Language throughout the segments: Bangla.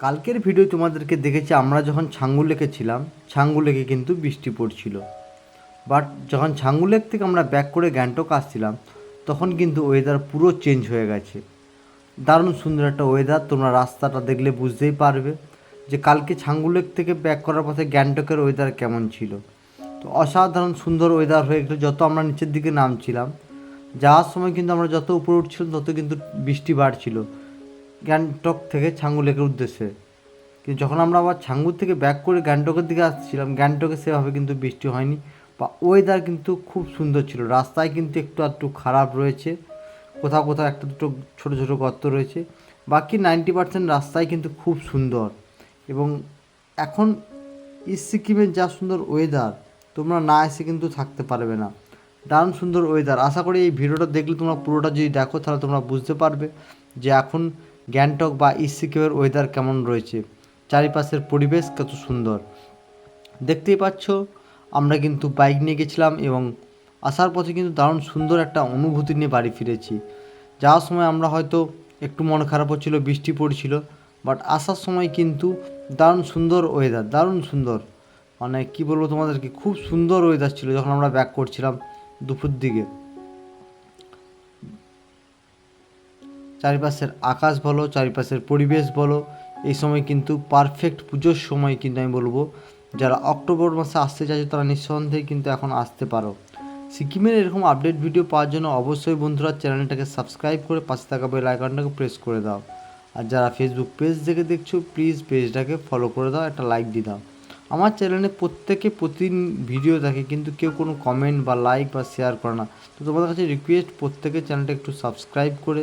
কালকের ভিডিও তোমাদেরকে দেখেছি আমরা যখন ছাঙ্গু লেকে ছিলাম, ছাঙ্গু লেকে কিন্তু বৃষ্টি পড়ছিল। বাট যখন ছাঙ্গু লেক থেকে আমরা ব্যাক করে গ্যাংটক আসছিলাম, তখন কিন্তু ওয়েদার পুরো চেঞ্জ হয়ে গেছে। দারুণ সুন্দর একটা ওয়েদার, তোমরা রাস্তাটা দেখলে বুঝতেই পারবে যে কালকে ছাঙ্গু লেক থেকে ব্যাক করার পথে গ্যাংটকের ওয়েদার কেমন ছিল। তো অসাধারণ সুন্দর ওয়েদার হয়ে গেলো। যত আমরা নিচের দিকে নামছিলাম, যাওয়ার সময় কিন্তু আমরা যত উপরে উঠছিলাম তত কিন্তু বৃষ্টি বাড়ছিল গ্যাংটক থেকে ছাঙ্গু লেকের উদ্দেশ্যে। কিন্তু যখন আমরা আবার ছাঙ্গুর থেকে ব্যাক করে গ্যাংটকের দিকে আসছিলাম, গ্যাংটকে সেভাবে কিন্তু বৃষ্টি হয়নি বা ওয়েদার কিন্তু খুব সুন্দর ছিল। রাস্তায় কিন্তু একটু আধটু খারাপ রয়েছে, কোথাও কোথাও একটা দুটো ছোটো ছোটো গর্ত রয়েছে, বাকি 90% রাস্তায় কিন্তু খুব সুন্দর। এবং এখন সিকিমের যা সুন্দর ওয়েদার, তোমরা না এসে কিন্তু থাকতে পারবে না। দারুণ সুন্দর ওয়েদার। আশা করি এই ভিডিওটা দেখলে তোমরা পুরোটা যদি দেখো তাহলে তোমরা বুঝতে পারবে যে এখন গ্যাংটক বা সিকিমের ওয়েদার কেমন রয়েছে, চারিপাশের পরিবেশ কত সুন্দর। দেখতেই পাচ্ছ আমরা কিন্তু বাইক নিয়ে গেছিলাম এবং আসার পথে কিন্তু দারুণ সুন্দর একটা অনুভূতি নিয়ে বাড়ি ফিরেছি। যাওয়ার সময় আমরা হয়তো একটু মন খারাপ হচ্ছিল, বৃষ্টি পড়ছিল, বাট আসার সময় কিন্তু দারুণ সুন্দর ওয়েদার, দারুণ সুন্দর। মানে কী বলবো তোমাদেরকে, খুব সুন্দর ওয়েদার ছিল যখন আমরা ব্যাক করছিলাম দুপুর দিকে। চারিপাশের আকাশ বলো, চারিপাশের পরিবেশ বলো, এই সময় কিন্তু পারফেক্ট পুজোর সময় কিন্তু আমি বলবো যারা অক্টোবর মাসে আসতে চাইছো তারা নিঃসন্দেহে কিন্তু এখন আসতে পারো। সিকিমের এরকম আপডেট ভিডিও পাওয়ার জন্য অবশ্যই বন্ধুরা চ্যানেলটাকে সাবস্ক্রাইব করে পাশে থাকা বেল আইকনটাকে প্রেস করে দাও। আর যারা ফেসবুক পেজ থেকে দেখছো প্লিজ পেজটাকে ফলো করে দাও, একটা লাইক দিয়ে দাও। আমার চ্যানেলে প্রত্যেকে প্রতিদিন ভিডিও দেখে কিন্তু কেউ কোনো কমেন্ট বা লাইক বা শেয়ার করে না। তো তোমাদের কাছে রিকোয়েস্ট, প্রত্যেকে চ্যানেলটা একটু সাবস্ক্রাইব করে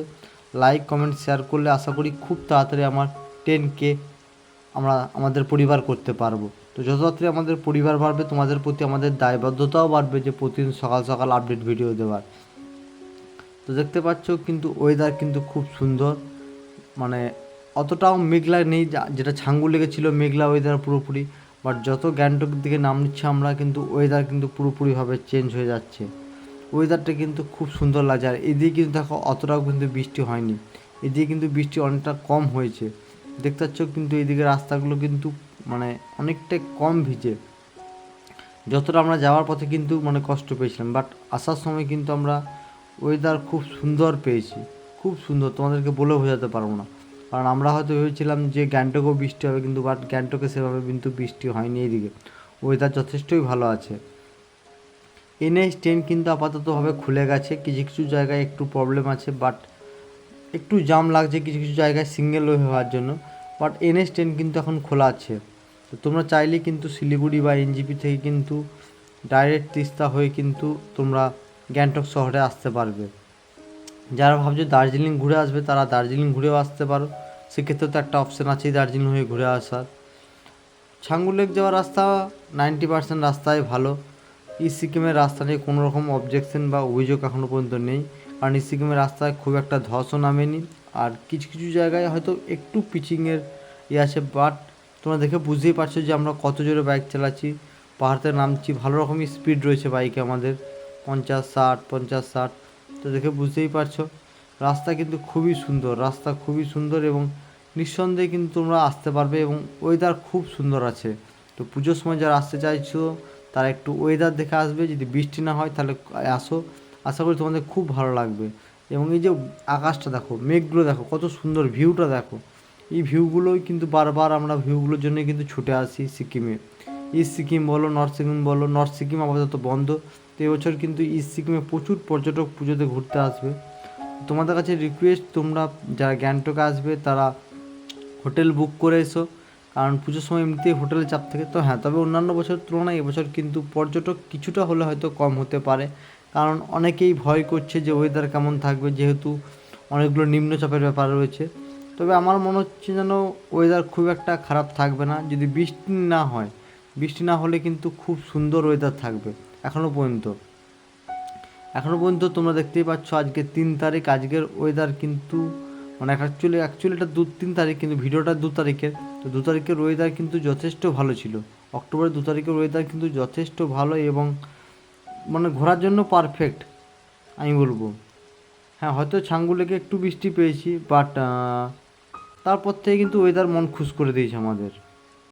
লাইক কমেন্ট শেয়ার করলে আশা করি খুব তাড়াতাড়ি আমার 10K আমরা আমাদের পরিবার করতে পারবো। তো যত তাড়াতাড়ি আমাদের পরিবার বাড়বে তোমাদের প্রতি আমাদের দায়বদ্ধতাও বাড়বে যে প্রতিদিন সকাল সকাল আপডেট ভিডিও দেওয়ার। তো দেখতে পাচ্ছ কিন্তু ওয়েদার কিন্তু খুব সুন্দর, মানে অতটাও মেঘলা নেই যেটা ছাঙ্গু লেগেছিলো মেঘলা ওয়েদার পুরোপুরি। বাট যত গ্যাংটকের দিকে নাম নিচ্ছে আমরা কিন্তু ওয়েদার কিন্তু পুরোপুরিভাবে চেঞ্জ হয়ে যাচ্ছে। ওয়েদারটা কিন্তু খুব সুন্দর লাগছে। আর এদিকে কিন্তু দেখো অতটাও কিন্তু বৃষ্টি হয়নি, এদিকে কিন্তু বৃষ্টি অনেকটা কম হয়েছে। দেখতে পাচ্ছ কিন্তু এইদিকে রাস্তাগুলো কিন্তু মানে অনেকটাই কম ভিজে। যতটা আমরা যাওয়ার পথে কিন্তু মানে কষ্ট পেয়েছিলাম, বাট আসার সময় কিন্তু আমরা ওয়েদার খুব সুন্দর পেয়েছি, খুব সুন্দর, তোমাদেরকে বলে বোঝাতে পারবো না। কারণ আমরা হয়তো ভেবেছিলাম যে গ্যাংটকেও বৃষ্টি হবে, কিন্তু বাট গ্যাংটকে সেভাবে কিন্তু বৃষ্টি হয়নি। এইদিকে ওয়েদার যথেষ্টই ভালো আছে। NH10 কিন্তু আপাততভাবে খুলে গেছে, কিছু কিছু জায়গায় একটু প্রবলেম আছে, বাট একটু জাম লাগছে কিছু কিছু জায়গায় সিঙ্গেল ওয়ে হওয়ার জন্য। বাট NH10 কিন্তু এখন খোলা আছে। তো তোমরা চাইলে কিন্তু শিলিগুড়ি বা NJP থেকে কিন্তু ডাইরেক্ট তিস্তা হয়ে কিন্তু তোমরা গ্যাংটক শহরে আসতে পারবে। যারা ভাবছো দার্জিলিং ঘুরে আসবে তারা দার্জিলিং ঘুরেও আসতে পারো, সেক্ষেত্রে তো একটা অপশান আছেই দার্জিলিং হয়ে ঘুরে আসার। ছাঙ্গু লেক যাওয়ার রাস্তা 90% রাস্তায় ভালো। সিকিমের রাস্তা নিয়ে কোনো রকম অবজেকশন বা অভিযোগ এখনও পর্যন্ত নেই, কারণ সিকিমের রাস্তায় খুব একটা ধসও নামেনি। আর কিছু কিছু জায়গায় হয়তো একটু পিচিংয়ের আছে, বাট তোমরা দেখে বুঝতেই পারছো যে আমরা কত জোরে বাইক চালাচ্ছি, পাহাড়তে নামছি, ভালো রকমই স্পিড রয়েছে বাইকে আমাদের, 50-60 তো দেখে বুঝতেই পারছো। রাস্তা কিন্তু খুবই সুন্দর, রাস্তা খুবই সুন্দর এবং নিঃসন্দেহে কিন্তু তোমরা আসতে পারবে এবং ওয়েদার খুব সুন্দর আছে। তো পুজোর সময় যারা আসতে চাইছো তারা একটু ওয়েদার দেখে আসবে, যদি বৃষ্টি না হয় তাহলে আসো, আশা করি তোমাদের খুব ভালো লাগবে। এবং এই যে আকাশটা দেখো, মেঘগুলো দেখো, কত সুন্দর ভিউটা দেখো। এই ভিউগুলোই কিন্তু বারবার আমরা ভিউগুলোর জন্যই কিন্তু ছুটে আসি সিকিমে। ইস্ট সিকিম বলো, নর্থ সিকিম বলো, নর্থ সিকিম আপাতত বন্ধ, তো এবছর কিন্তু ইস্ট সিকিমে প্রচুর পর্যটক পুজোতে ঘুরতে আসবে। তোমাদের কাছে রিকোয়েস্ট, তোমরা যারা গ্যাংটকে আসবে তারা হোটেল বুক করে এসো, কারণ পুজোর সময় এমনিতেই হোটেলে চাপ থাকে। তো হ্যাঁ, তবে অন্যান্য বছর তুলনায় এবছর কিন্তু পর্যটক কিছুটা হলে হয়তো কম হতে পারে, কারণ অনেকেই ভয় করছে যে ওয়েদার কেমন থাকবে, যেহেতু অনেকগুলো নিম্নচাপের ব্যাপার রয়েছে। তবে আমার মনে হচ্ছে যেন ওয়েদার খুব একটা খারাপ থাকবে না, যদি বৃষ্টি না হয়। বৃষ্টি না হলে কিন্তু খুব সুন্দর ওয়েদার থাকবে। এখনও পর্যন্ত তোমরা দেখতেই পাচ্ছ আজকে 3 তারিখ, আজকের ওয়েদার কিন্তু মানে অ্যাকচুয়ালি এটা 2-3 তারিখ, কিন্তু ভিডিওটা 2 তারিখের। তো 2 তারিখের ওয়েদার কিন্তু যথেষ্ট ভালো ছিল। অক্টোবরের 2 তারিখের ওয়েদার কিন্তু যথেষ্ট ভালো এবং মানে ঘোরার জন্য পারফেক্ট আমি বলবো। হ্যাঁ, হয়তো ছাঙ্গু লেকে একটু বৃষ্টি পেয়েছি, বাট তারপর থেকে কিন্তু ওয়েদার মন খুশ করে দিয়েছে আমাদের।